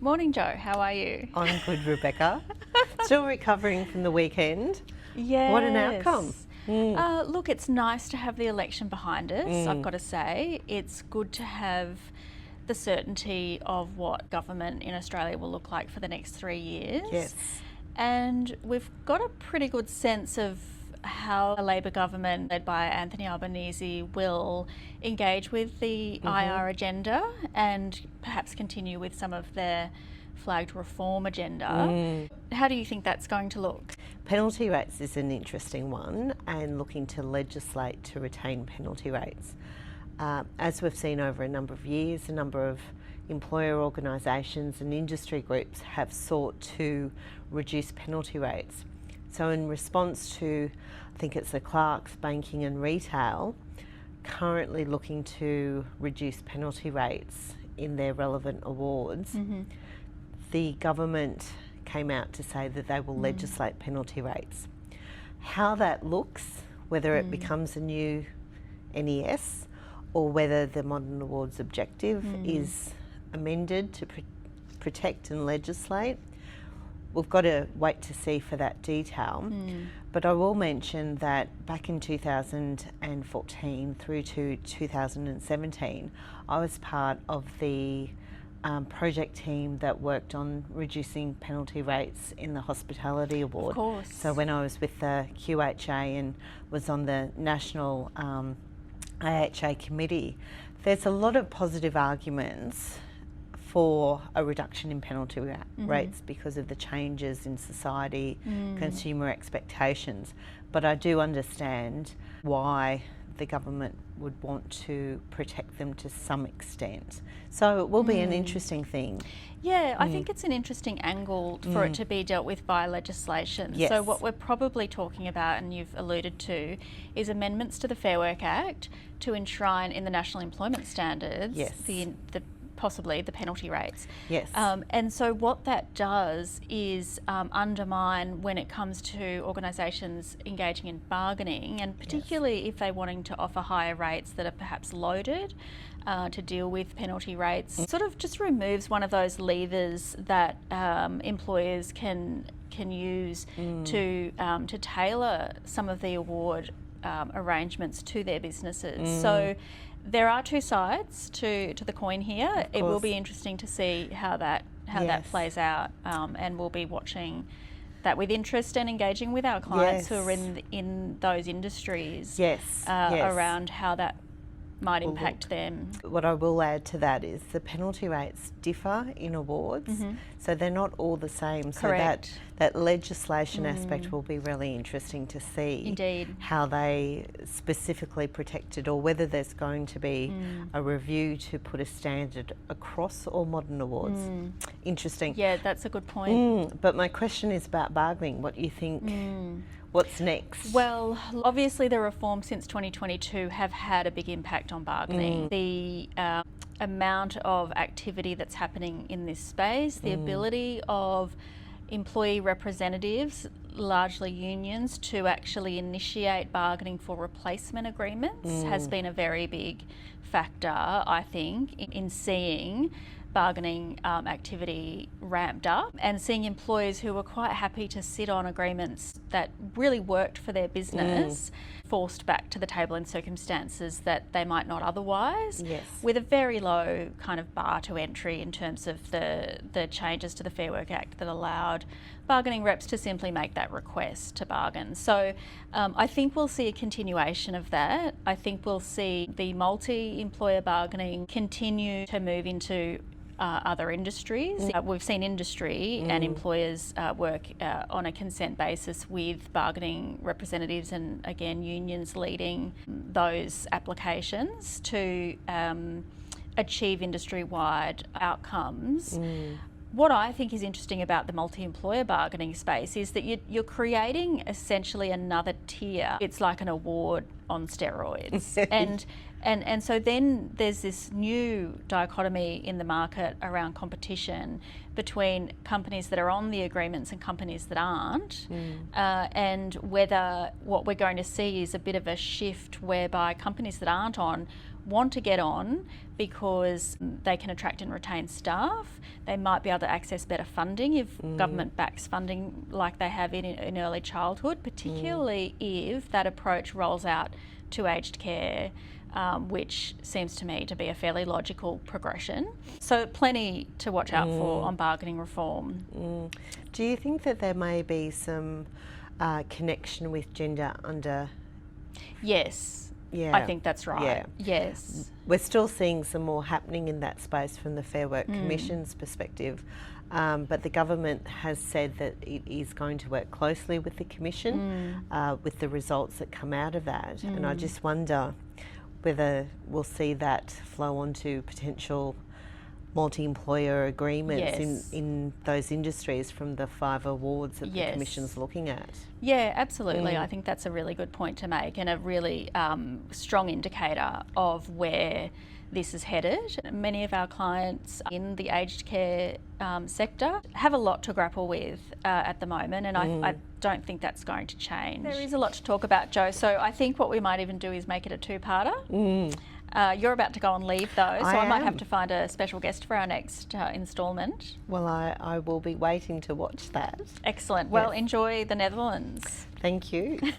Morning, Joe. How are you? I'm good, Rebecca. Still recovering from the weekend. Yes. What an outcome. Look, it's nice to have the election behind us, I've got to say. It's good to have the certainty of what government in Australia will look like for the next 3 years. Yes. And we've got a pretty good sense of how a Labor government led by Anthony Albanese will engage with the IR agenda and perhaps continue with some of their flagged reform agenda. How do you think that's going to look? Penalty rates is an interesting one, and looking to legislate to retain penalty rates. As we've seen over a number of years, a number of employer organisations and industry groups have sought to reduce penalty rates. So in response to, I think it's the clerks, banking and retail, currently looking to reduce penalty rates in their relevant awards, the government came out to say that they will legislate penalty rates. How that looks, whether it becomes a new NES or whether the modern awards objective is amended to protect and legislate, we've got to wait to see for that detail. But I will mention that back in 2014 through to 2017, I was part of the project team that worked on reducing penalty rates in the hospitality award. Of course. So when I was with the QHA and was on the national AHA committee, there's a lot of positive arguments for a reduction in penalty rates because of the changes in society, consumer expectations. But I do understand why the government would want to protect them to some extent. So it will be an interesting thing. Yeah, I think it's an interesting angle for it to be dealt with by legislation. Yes. So what we're probably talking about, and you've alluded to, is amendments to the Fair Work Act to enshrine in the National Employment Standards the possibly the penalty rates. Yes. And so what that does is undermine when it comes to organisations engaging in bargaining, and particularly if they're wanting to offer higher rates that are perhaps loaded to deal with penalty rates. Sort of just removes one of those levers that employers can use to tailor some of the award arrangements to their businesses. So there are two sides to the coin here. It will be interesting to see how that plays out, and we'll be watching that with interest and engaging with our clients who are in those industries around how that might impact them. What I will add to that is the penalty rates differ in awards, so they're not all the same. So that legislation aspect will be really interesting to see. Indeed. How they specifically protect it, or whether there's going to be a review to put a standard across all modern awards. Interesting. Yeah, that's a good point. But my question is about bargaining. What do you think? What's next? Well, obviously the reforms since 2022 have had a big impact on bargaining. The amount of activity that's happening in this space, the ability of employee representatives, largely unions, to actually initiate bargaining for replacement agreements has been a very big factor, I think, in seeing bargaining activity ramped up, and seeing employers who were quite happy to sit on agreements that really worked for their business forced back to the table in circumstances that they might not otherwise, with a very low kind of bar to entry in terms of the changes to the Fair Work Act that allowed bargaining reps to simply make that request to bargain. So I think we'll see a continuation of that. I think we'll see the multi-employer bargaining continue to move into other industries. We've seen industry and employers work on a consent basis with bargaining representatives and, again, unions leading those applications to achieve industry-wide outcomes. What I think is interesting about the multi-employer bargaining space is that you're creating essentially another tier. It's like an award on steroids. And so then there's this new dichotomy in the market around competition between companies that are on the agreements and companies that aren't, and whether what we're going to see is a bit of a shift whereby companies that aren't on want to get on because they can attract and retain staff. They might be able to access better funding if government backs funding like they have in early childhood, particularly if that approach rolls out to aged care, which seems to me to be a fairly logical progression. So plenty to watch out for on bargaining reform. Do you think that there may be some connection with gender under... Yes. Yeah. I think that's right. Yeah. Yes. We're still seeing some more happening in that space from the Fair Work Commission's perspective, but the government has said that it is going to work closely with the Commission with the results that come out of that. And I just wonder whether we'll see that flow on to potential multi-employer agreements in those industries from the 5 awards that the Commission's looking at. Yeah, absolutely. I think that's a really good point to make and a really strong indicator of where this is headed. Many of our clients in the aged care sector have a lot to grapple with at the moment, and I don't think that's going to change. There is a lot to talk about, Jo, so I think what we might even do is make it a 2-parter. You're about to go on leave though, so I might have to find a special guest for our next instalment. Well, I will be waiting to watch that. Excellent. Well, enjoy the Netherlands. Thank you.